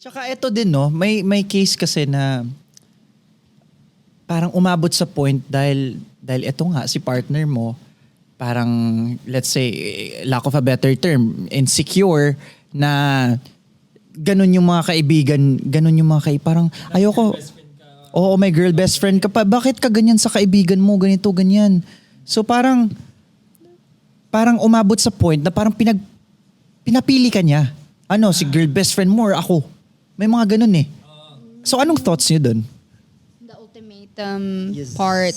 Tsaka ito din, no, may case kasi na parang umabot sa point dahil ito nga, si partner mo, parang, let's say, lack of a better term, insecure, na ganun yung mga kaibigan, parang ayoko, oo, may girl best friend ka pa, bakit ka ganyan sa kaibigan mo, ganito, ganyan. So parang umabot sa point na parang pinapili ka niya. Ano, si girl best friend mo or ako? May mga ganun eh. So anong thoughts niyo dun? The ultimatum part.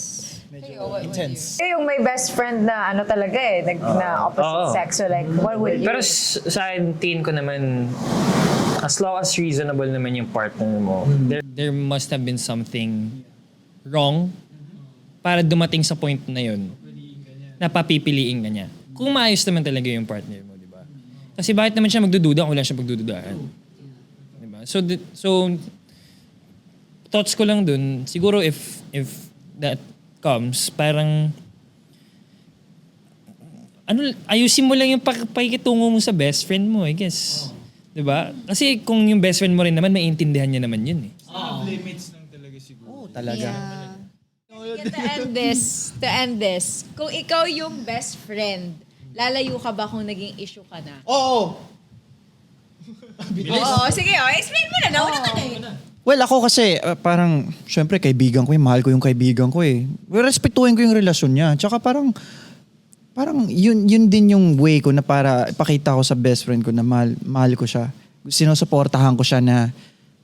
Medyo intense. Yung may best friend na ano talaga eh, na opposite Oo. sex. So like, what would you... Pero sa akin, tingin ko naman, as long as reasonable naman yung partner mo, There must have been something wrong para dumating sa point na yun na papipiliin ka niya. Kung maayos naman talaga yung partner mo, di ba? Kasi bakit naman siya magdududa kung wala siya pagdududahan? Di ba? So thoughts ko lang dun, siguro if that comes, parang ayusin mo lang yung pakikitungo mo sa best friend mo, I guess. 'Di ba? Kasi kung yung best friend mo rin naman, maiintindihan niya naman yun eh. Limits lang talaga siguro. Oo, talaga. To end this, kung ikaw yung best friend, lalayo ka ba kung naging issue ka na? Oo. Oo, sige, explain mo na. Nauna ka na eh. Well, ako kasi parang, syempre kaibigan ko mahal ko yung kaibigan ko eh. Respetuhin ko yung relasyon niya. Tsaka parang yun din yung way ko na para ipakita ko sa best friend ko na mahal ko siya. Sinusuportahan ko siya na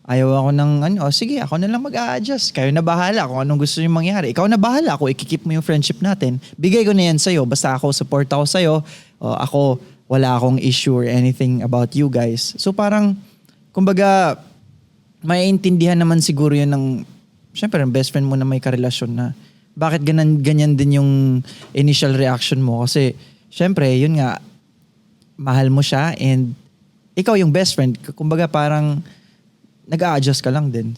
ayaw ako ng sige, ako na lang mag-a-adjust. Kayo na bahala kung anong gusto niyo mangyari. Ikaw na bahala ako, ikikip mo yung friendship natin. Bigay ko na yan sa'yo. Basta ako, support ako sa'yo. Ako, wala akong issue or anything about you guys. So parang, kumbaga, maiintindihan naman siguro yun ng, syempre, ng best friend mo na may karelasyon na bakit ganyan din yung initial reaction mo. Kasi, syempre, yun nga, mahal mo siya and ikaw yung best friend. Kumbaga parang nag-a-adjust ka lang din.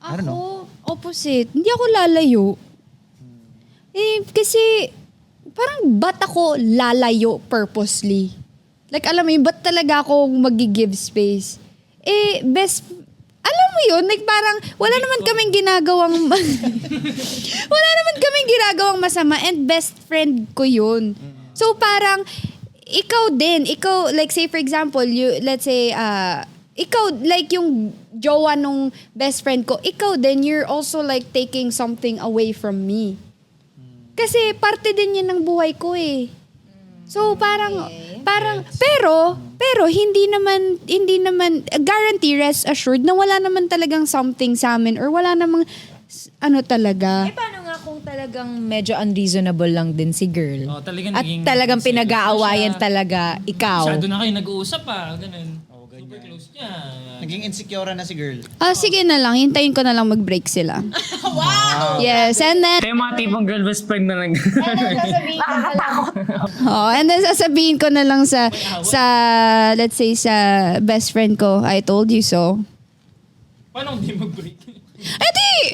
I don't know. Ako, opposite. Hindi ako lalayo. Kasi, parang ba't ako lalayo purposely? Like, alam mo yun, ba't talaga ako mag-give space? Alam mo yun, like parang wala naman kaming ginagawang masama and best friend ko yun. So parang, ikaw, like say for example, let's say, ikaw, like yung jowa nung best friend ko, ikaw din, you're also like taking something away from me. Kasi parte din yan ng buhay ko eh. So parang pero hindi naman guarantee, rest assured na wala naman talagang something sa amin or wala namang talaga. Paano nga kung talagang medyo unreasonable lang din si girl? Talagang At talagang pinag-aawayan talaga ikaw? Masyado na kayo nag-uusap ganun. Super close niya. Naging insecure na si girl. Sige na lang, hintayin ko na lang mag-break sila. Wow! Yes, and then yung mga tipong girl best friend na lang. and then sasabihin ko na lang sa let's say sa best friend ko, I told you so. Paano hindi mag-break?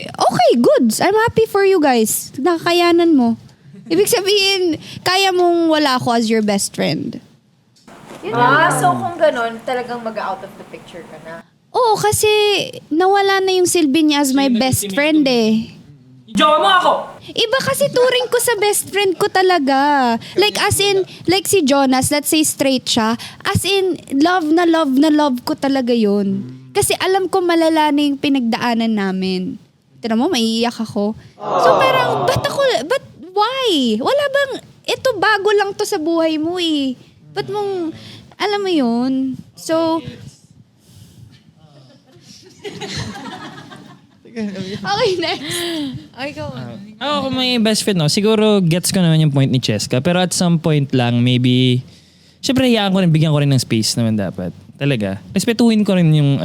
Okay, goods. I'm happy for you guys. Nakakayanan mo. Ibig sabihin, kaya mong wala ako as your best friend. So kung ganun, talagang mag-out of the picture ka na. Oo, kasi nawala na yung silbi niya as my best friend eh. Jowa mo ako! Iba kasi turing ko sa best friend ko talaga. Like as in, like si Jonas, let's say straight siya. As in, love na love ko talaga yun. Kasi alam ko malala na yung pinagdaanan namin. Tira mo, maiiyak ako. So parang, why? Wala bang, ito bago lang to sa buhay mo eh. Ba't mong, alam mo yun? So, okay, next. Ako kung may best friend, siguro gets ko naman yung point ni Cheska. Pero at some point lang, maybe, syempre bigyan ko rin ng space naman dapat. Talaga. Respetuhin ko rin yung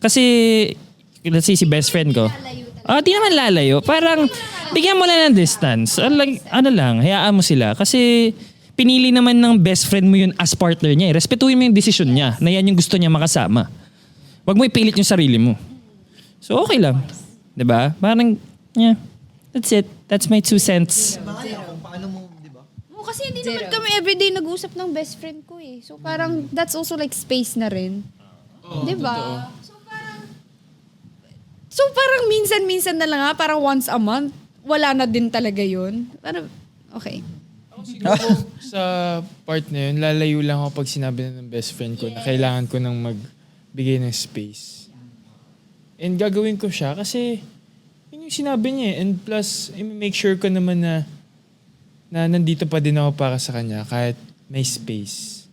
Kasi, let's say si best friend ko. Di naman lalayo. Parang, bigyan mo lang ng distance. Hayaan mo sila. Kasi, pinili naman ng best friend mo yun as partner niya. Respetuhin mo yung decision niya na yan yung gusto niya makasama. Huwag mo ipilit yung sarili mo. So, okay lang. 'Di ba? Parang, yeah. That's it. That's my 2 cents. kasi hindi naman kami everyday nag-usap ng best friend ko eh. So parang that's also like space na rin. Di ba? So parang minsan-minsan na lang nga, parang once a month, wala na din talaga yun. Parang, okay. Siguro sa part na yun, lalayo lang ako pag sinabi na ng best friend ko na kailangan ko nang magbigay ng space. And gagawin ko siya kasi yun yung sinabi niya eh. And plus, make sure ko naman na nandito pa din ako para sa kanya kahit may space.